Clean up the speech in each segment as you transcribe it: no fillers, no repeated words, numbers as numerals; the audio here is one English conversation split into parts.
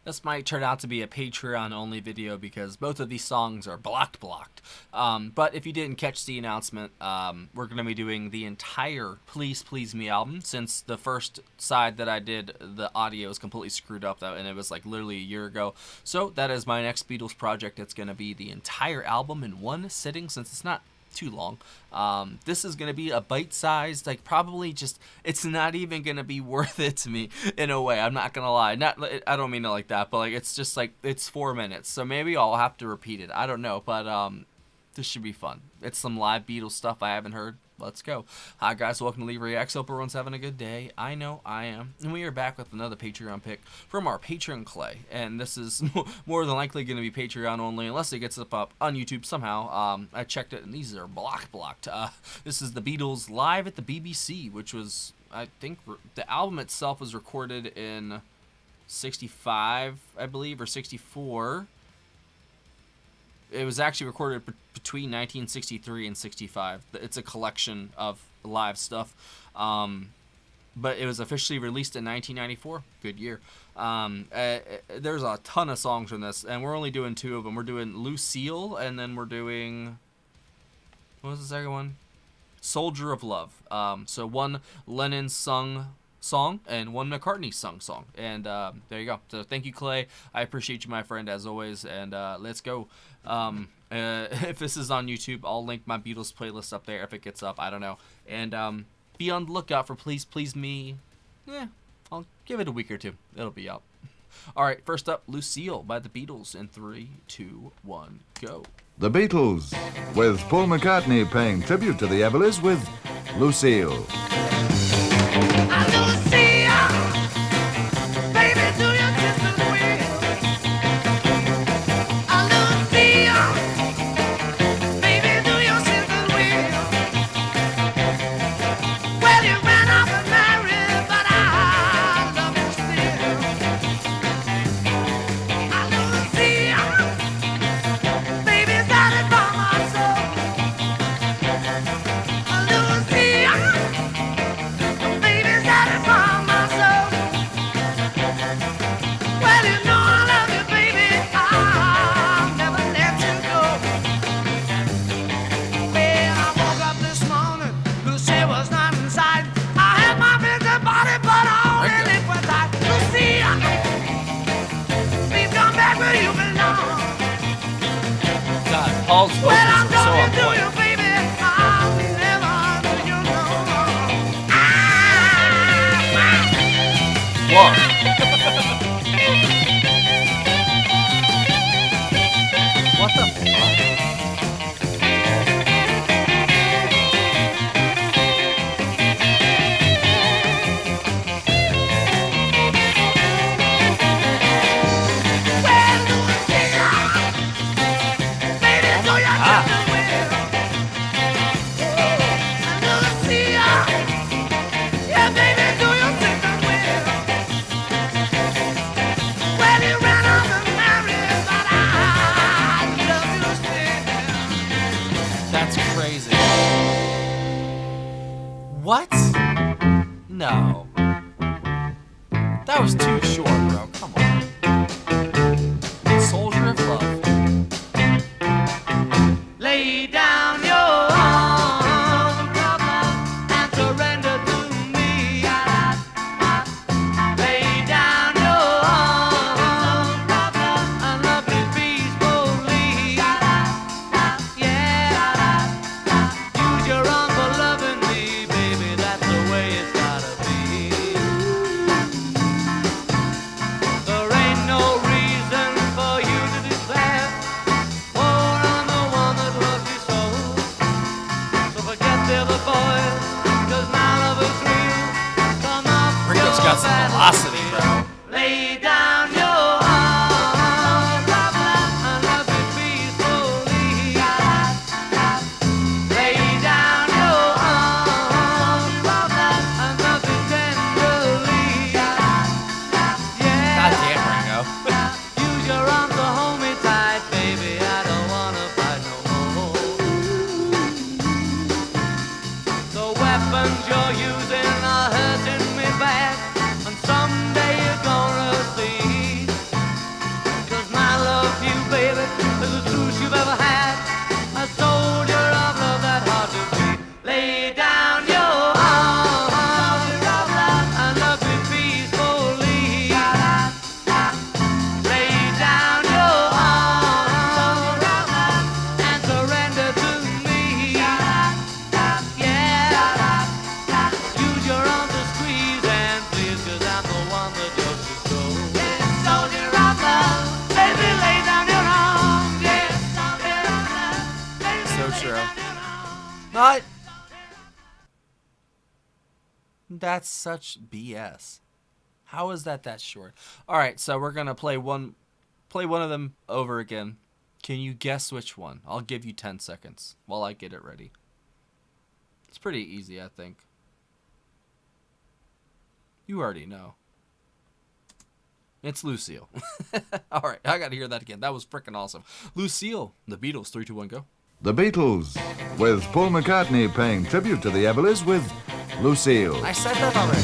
This might turn out to be a Patreon-only video because both of these songs are blocked. But if you didn't catch the announcement, we're going to be doing the entire Please Please Me album, since the first side that I did, the audio is completely screwed up, and it was like literally a year ago. So that is my next Beatles project. It's going to be the entire album in one sitting, since it's not too long. This is gonna be a bite-sized, like, probably just, it's not even gonna be worth it to me in a way. I'm not gonna lie. I don't mean it like that, but like, it's just like, it's 4 minutes, so maybe I'll have to repeat it. I don't know, but this should be fun. It's some live Beatles stuff I haven't heard. Let's go. Hi guys, welcome to Lee Reacts. Hope everyone's having a good day. I know I am. And we are back with another Patreon pick from our patron Clay. And this is more than likely going to be Patreon only, unless it gets up on YouTube somehow. I checked it, and these are blocked. This is the Beatles live at the BBC, which was, I think, the album itself was recorded in 65, I believe, or 64. It was actually recorded between 1963 and 65. It's a collection of live stuff. But it was officially released in 1994. Good year. There's a ton of songs from this, and we're only doing 2 of them. We're doing Lucille, and then we're doing... what was the second one? Soldier of Love. So one Lennon sung song and one McCartney sung song, and there you go. So thank you, Clay. I appreciate you, my friend, as always, and let's go. If this is on YouTube, I'll link my Beatles playlist up there if it gets up. I don't know. And be on the lookout for Please Please Me. I'll give it a week or 2. It'll be up. All right, first up, Lucille by the Beatles in 3, 2, 1, go. The Beatles, with Paul McCartney paying tribute to the Everlys with Lucille. From Not. That's such BS. How is that short? All right, so we're gonna play one of them over again. Can you guess which one? I'll give you 10 seconds while I get it ready. It's pretty easy, I think. You already know. It's Lucille. All right, I gotta hear that again. That was freaking awesome. Lucille, the Beatles. 3, 2, 1, go. The Beatles, with Paul McCartney paying tribute to the Everlys with Lucille. I said that already.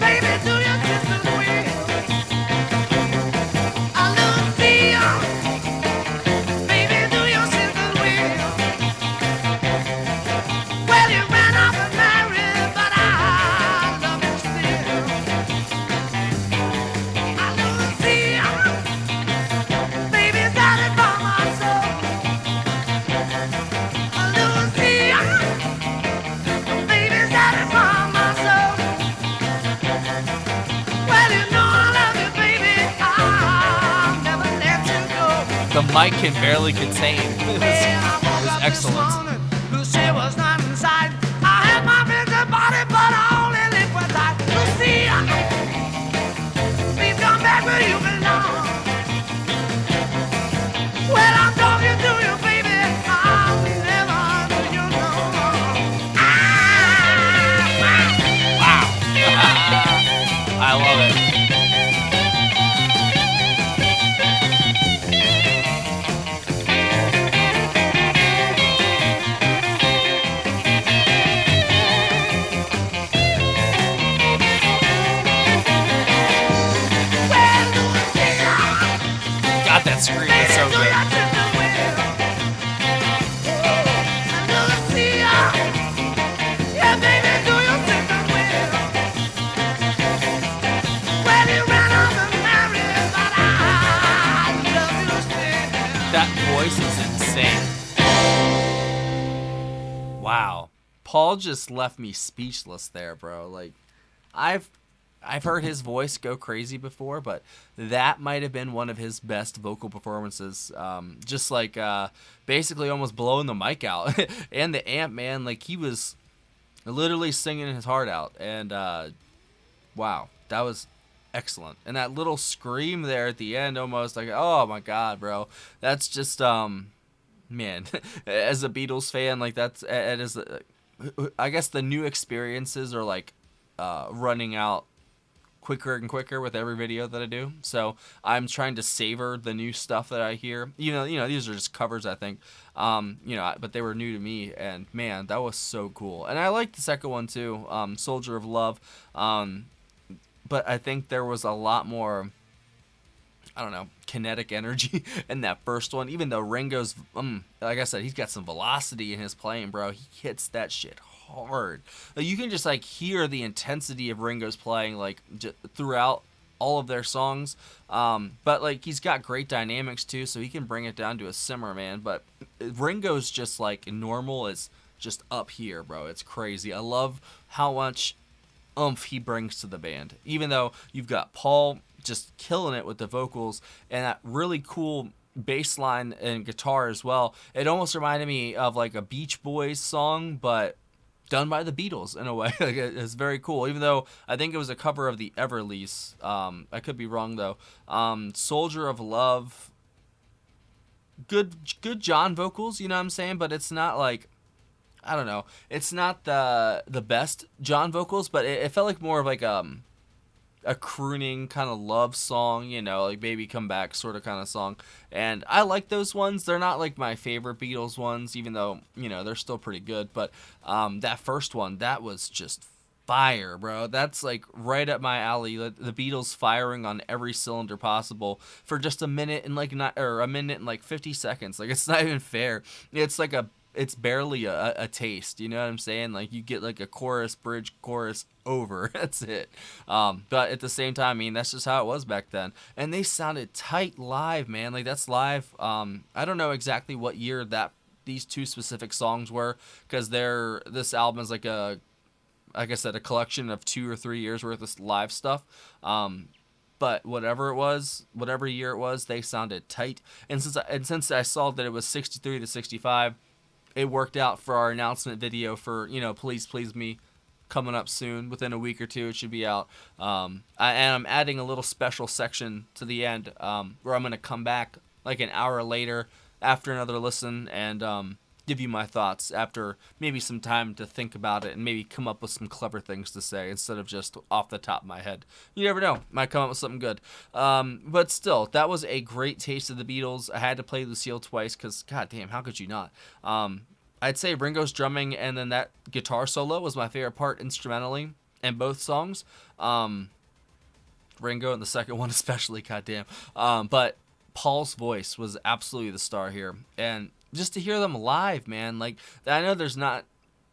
Baby, do your sister's will. Lucille, baby, do your sister's will. Well, you ran off and married, but I love you still. Lucille, baby, got it from my soul. Lucille, baby, got it from my soul. Well, you know I love you, baby. I'll never let you go. The mic can barely contain. It was excellent. Lucy was not inside. I had my busy body, but I only lived with that. Lucy, please come back where you belong. Well, I'm talking to you, baby. I'll never do you no wrong. Wow. I love it. Well, Lucy, God, that scream is so good. That voice is insane. Wow. Paul just left me speechless there, bro. Like, I've heard his voice go crazy before, but that might have been one of his best vocal performances. Just like basically almost blowing the mic out. And the amp, man, like he was literally singing his heart out. And wow, that was excellent. And that little scream there at the end, almost like, oh my God, bro. That's just, man, as a Beatles fan, like that's, it is, I guess the new experiences are like running out quicker and quicker with every video that I do. So I'm trying to savor the new stuff that I hear. You know, these are just covers, I think. But they were new to me, and man, that was so cool. And I liked the second one too, Soldier of Love. But I think there was a lot more, I don't know, kinetic energy in that first one. Even though Ringo's, like I said, he's got some velocity in his playing, bro. He hits that shit hard. Like, you can just like hear the intensity of Ringo's playing like throughout all of their songs. But like he's got great dynamics too, so he can bring it down to a simmer, man. But Ringo's just like normal is just up here, bro. It's crazy. I love how much oomph he brings to the band. Even though you've got Paul just killing it with the vocals and that really cool bass line and guitar as well. It almost reminded me of like a Beach Boys song, but done by the Beatles in a way. Like, it's very cool. Even though I think it was a cover of the Everlys. I could be wrong though. Soldier of Love. Good John vocals, you know what I'm saying? But it's not like, I don't know. It's not the best John vocals, but it felt like more of like a crooning kind of love song, you know, like Baby Come Back sort of kind of song. And I like those ones. They're not like my favorite Beatles ones, even though, you know, they're still pretty good. But that first one, that was just fire, bro. That's like right up my alley. The Beatles firing on every cylinder possible for just a minute and like a minute and like 50 seconds. Like, it's not even fair. It's barely a taste, you know what I'm saying? Like, you get like a chorus, bridge, chorus, over. That's it. But at the same time, I mean, that's just how it was back then. And they sounded tight live, man. Like, that's live. I don't know exactly what year these two specific songs were, because this album is like I said, a collection of 2 or 3 years worth of live stuff. but whatever it was, whatever year it was, they sounded tight. And since I saw that it was 63 to 65, it worked out for our announcement video for, Please Please Me, coming up soon. Within a week or two, it should be out. And I'm adding a little special section to the end, where I'm going to come back like an hour later after another listen and give you my thoughts after maybe some time to think about it and maybe come up with some clever things to say instead of just off the top of my head. You never know, might come up with something good. But still, that was a great taste of the Beatles. I had to play Lucille twice because, goddamn, how could you not? I'd say Ringo's drumming and then that guitar solo was my favorite part instrumentally in both songs. Ringo and the second one especially, goddamn. But Paul's voice was absolutely the star here, and just to hear them live, man, like, I know there's not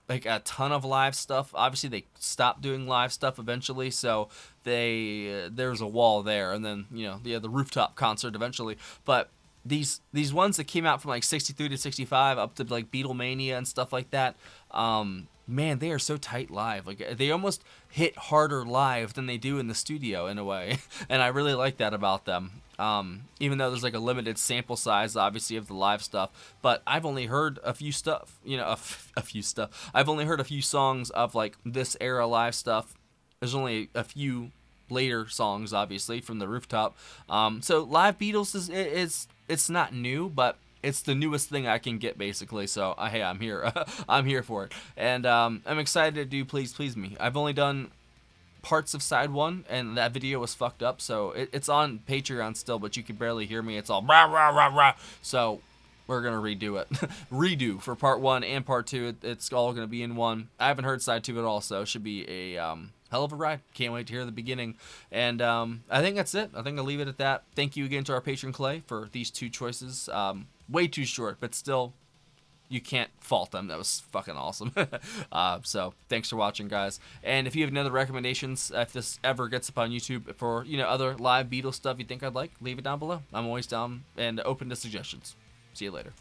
like a ton of live stuff. Obviously they stopped doing live stuff eventually, so there's a wall there, and then the rooftop concert eventually. But these ones that came out from like 63 to 65 up to like Beatlemania and stuff like that, man, they are so tight live. Like, they almost hit harder live than they do in the studio in a way, and I really like that about them. Even though there's like a limited sample size, obviously, of the live stuff, but I've only heard a few stuff, a few stuff. I've only heard a few songs of like this era live stuff. There's only a few later songs, obviously, from the rooftop. So live Beatles is it's not new, but it's the newest thing I can get, basically. So hey, I'm here. I'm here for it, and I'm excited to do Please Please Me. I've only done parts of side one, and that video was fucked up, so it's on Patreon still, but you can barely hear me. It's all rah rah rah rah. So we're gonna redo it. Redo for part one and part two. It's all gonna be in one. I haven't heard side two at all, so it should be a hell of a ride. Can't wait to hear the beginning. And I think that's it. I think I'll leave it at that. Thank you again to our patron Clay for these two choices. Way too short, but still, you can't fault them. That was fucking awesome. So thanks for watching, guys. And if you have any other recommendations, if this ever gets up on YouTube for other live Beatles stuff you think I'd like, leave it down below. I'm always down and open to suggestions. See you later.